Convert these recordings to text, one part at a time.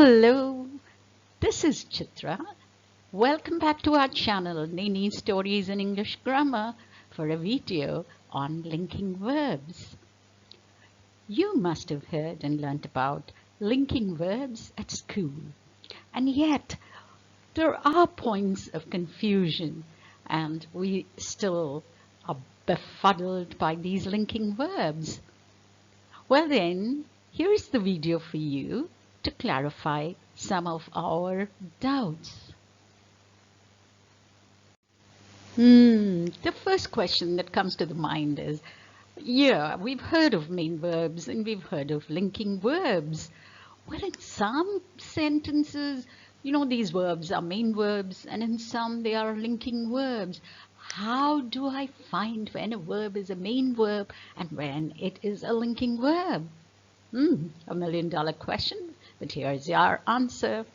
Hello, this is Chitra. Welcome back to our channel, Nini Stories in English Grammar, for a video on linking verbs. You must have heard and learnt about linking verbs at school, and yet there are points of confusion, and we still are befuddled by these linking verbs. Well then, here is the video for you to clarify some of our doubts. The first question that comes to the mind is, we've heard of main verbs and we've heard of linking verbs. Well, in some sentences, these verbs are main verbs, and in some they are linking verbs. How do I find when a verb is a main verb and when it is a linking verb? A million-dollar question, but here's our answer.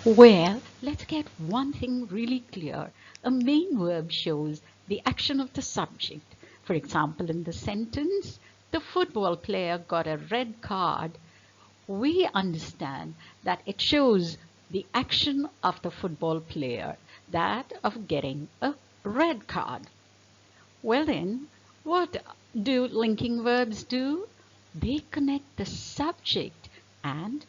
Well, let's get one thing really clear. A main verb shows the action of the subject. For example, in the sentence, the football player got a red card. We understand that it shows the action of the football player, that of getting a red card. Well then, what do linking verbs do? They connect the subject and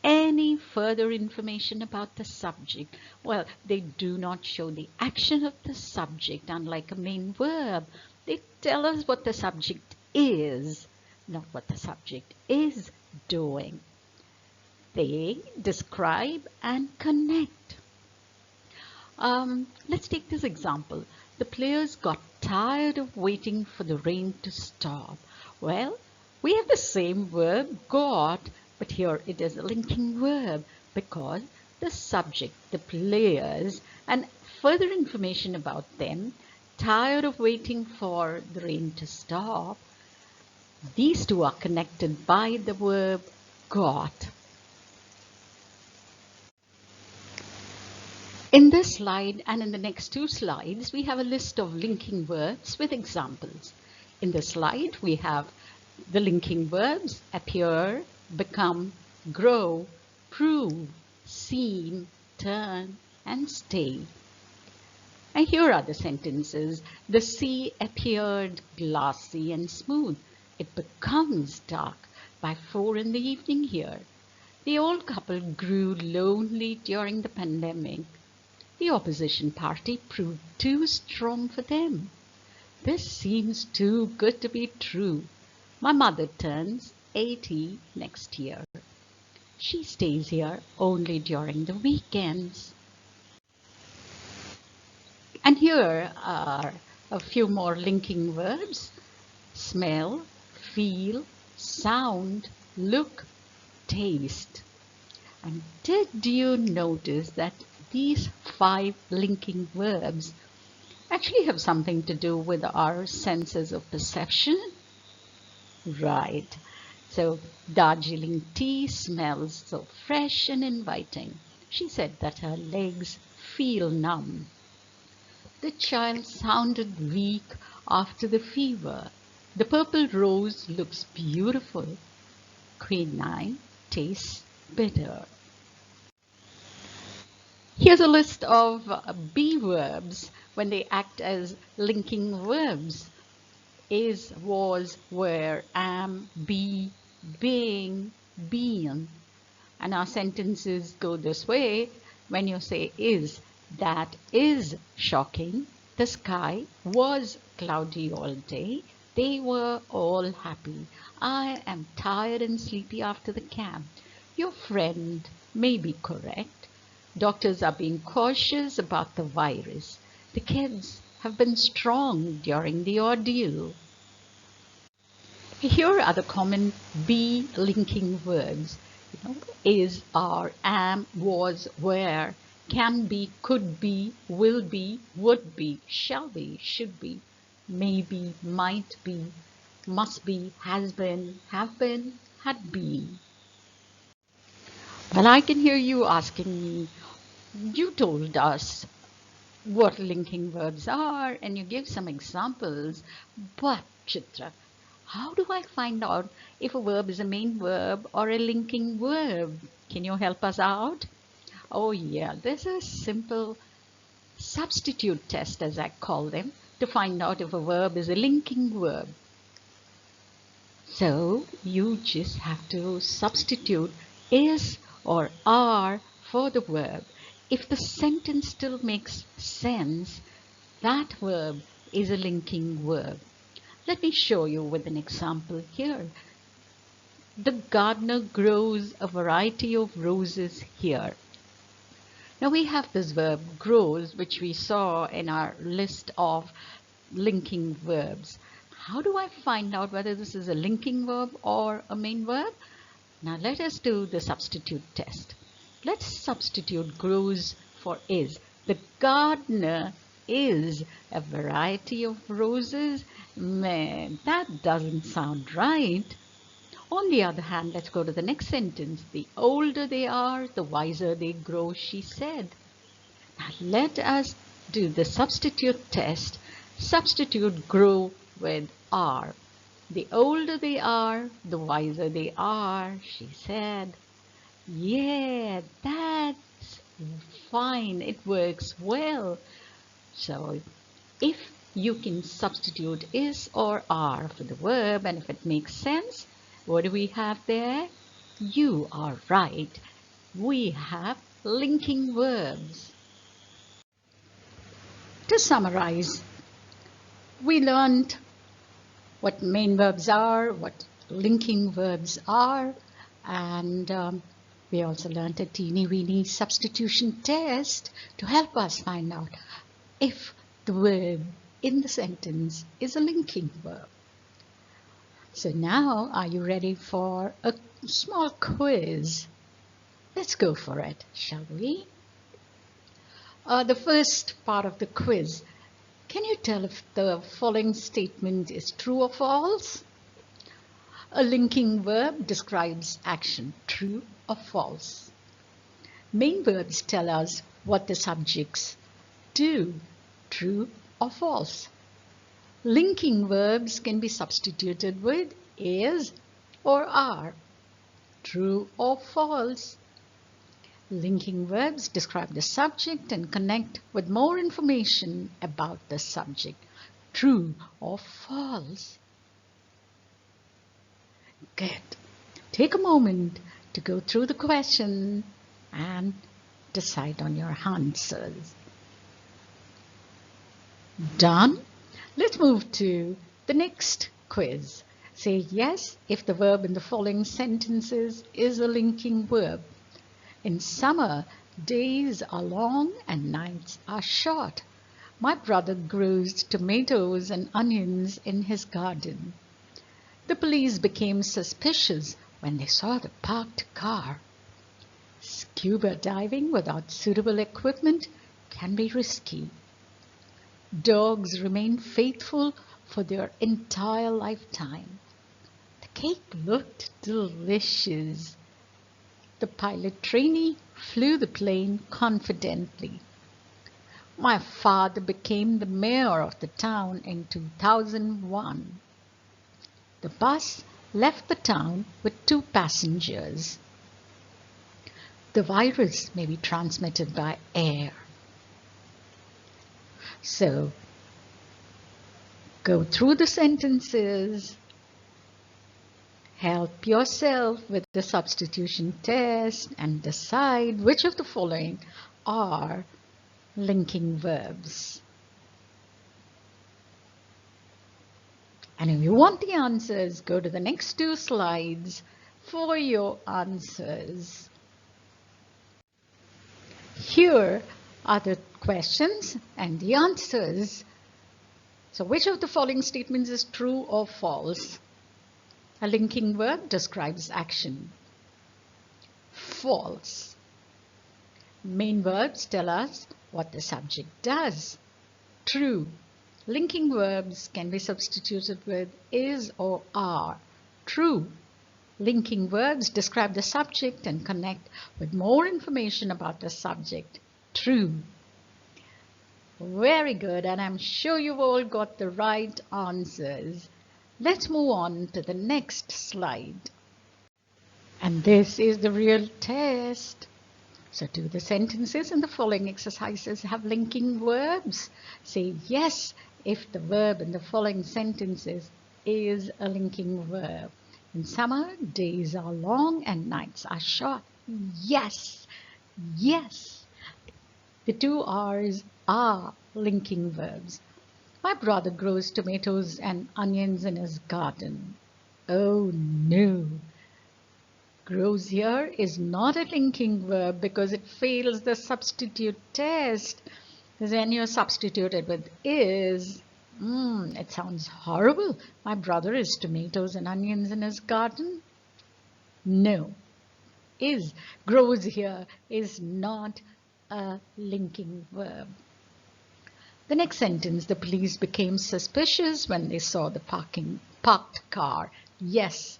any further information about the subject. Well, they do not show the action of the subject, unlike a main verb. They tell us what the subject is, not what the subject is doing. They describe and connect. Let's take this example. The players got tired of waiting for the rain to stop. Well, we have the same verb, got, but here it is a linking verb because the subject, the players, and further information about them, tired of waiting for the rain to stop, these two are connected by the verb got. In this slide and in the next two slides, we have a list of linking verbs with examples. In the slide, we have the linking verbs appear, become, grow, prove, seem, turn, and stay. And here are the sentences. The sea appeared glassy and smooth. It becomes dark by 4 in the evening here. The old couple grew lonely during the pandemic. The opposition party proved too strong for them. This seems too good to be true. My mother turns 80 next year. She stays here only during the weekends. And here are a few more linking verbs. Smell, feel, sound, look, taste. And did you notice that these 5 linking verbs actually have something to do with our senses of perception? Right. So Darjeeling tea smells so fresh and inviting. She said that her legs feel numb. The child sounded weak after the fever. The purple rose looks beautiful. Quinine tastes bitter. Here's a list of be verbs when they act as linking verbs. Is, was, were, am, be, being, been. And our sentences go this way. When you say is, that is shocking. The sky was cloudy all day. They were all happy. I am tired and sleepy after the camp. Your friend may be correct. Doctors are being cautious about the virus. The kids have been strong during the ordeal. Here are the common be linking verbs. Is, are, am, was, were, can be, could be, will be, would be, shall be, should be, may be, might be, must be, has been, have been, had been. Well, I can hear you asking me, you told us what linking verbs are and you give some examples, but Chitra, how do I find out if a verb is a main verb or a linking verb? Can you help us out? Oh yeah, this is simple substitute test, as I call them, to find out if a verb is a linking verb. So you just have to substitute is or are for the verb. If the sentence still makes sense, that verb is a linking verb. Let me show you with an example here. The gardener grows a variety of roses here. Now we have this verb grows, which we saw in our list of linking verbs. How do I find out whether this is a linking verb or a main verb? Now let us do the substitute test. Let's substitute grows for is. The gardener is a variety of roses. Man, that doesn't sound right. On the other hand, let's go to the next sentence. The older they are, the wiser they grow, she said. Now let us do the substitute test. Substitute grow with are. The older they are, the wiser they are, she said. Yeah, that's fine. It works well. So if you can substitute is or are for the verb, and if it makes sense, what do we have there? You are right. We have linking verbs. To summarize, we learned what main verbs are, what linking verbs are, and we also learned a teeny-weeny substitution test to help us find out if the verb in the sentence is a linking verb. So now, are you ready for a small quiz? Let's go for it, shall we? The first part of the quiz. Can you tell if the following statement is true or false? A linking verb describes action, true or false. Main verbs tell us what the subjects do, true or false. Linking verbs can be substituted with is or are, true or false. Linking verbs describe the subject and connect with more information about the subject, true or false. Good. Take a moment to go through the question and decide on your answers. Done? Let's move to the next quiz. Say yes if the verb in the following sentences is a linking verb. In summer, days are long and nights are short. My brother grows tomatoes and onions in his garden. The police became suspicious when they saw the parked car. Scuba diving without suitable equipment can be risky. Dogs remain faithful for their entire lifetime. The cake looked delicious. The pilot trainee flew the plane confidently. My father became the mayor of the town in 2001. The bus left the town with 2 passengers. The virus may be transmitted by air. So, go through the sentences, help yourself with the substitution test, and decide which of the following are linking verbs. And if you want the answers, go to the next 2 slides for your answers. Here are the questions and the answers. So which of the following statements is true or false? A linking verb describes action. False. Main verbs tell us what the subject does. True. Linking verbs can be substituted with is or are. True. Linking verbs describe the subject and connect with more information about the subject. True. Very good, and I'm sure you've all got the right answers. Let's move on to the next slide. And this is the real test. So do the sentences in the following exercises have linking verbs? Say yes if the verb in the following sentences is a linking verb. In summer, days are long and nights are short. Yes, yes. The two R's are linking verbs. My brother grows tomatoes and onions in his garden. Oh no. Grows here is not a linking verb because it fails the substitute test. Because when you substitute it with is, it sounds horrible. My brother is tomatoes and onions in his garden. No. Is, grows here is not a linking verb. The next sentence, the police became suspicious when they saw the parked car. Yes.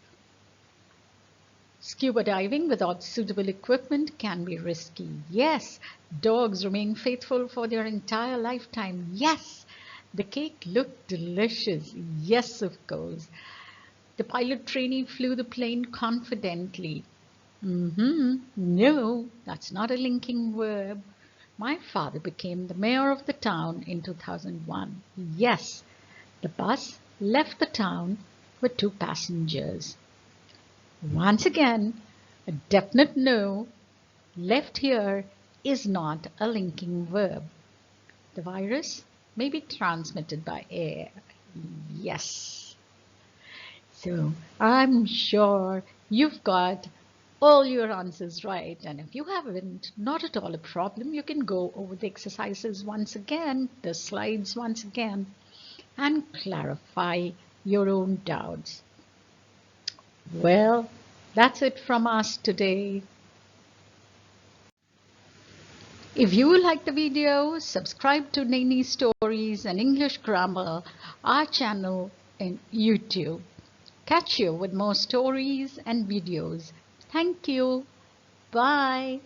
Scuba diving without suitable equipment can be risky. Yes. Dogs remain faithful for their entire lifetime. Yes. The cake looked delicious. Yes, of course. The pilot trainee flew the plane confidently. No, that's not a linking verb. My father became the mayor of the town in 2001. Yes. The bus left the town with 2 passengers. Once again, a definite no, left here is not a linking verb. The virus may be transmitted by air. Yes. So I'm sure you've got all your answers right. And if you haven't, not at all a problem. You can go over the exercises once again, the slides once again, and clarify your own doubts. Well, that's it from us today. If you like the video, subscribe to Naini Stories and English Grammar, our channel in YouTube. Catch you with more stories and videos. Thank you. Bye.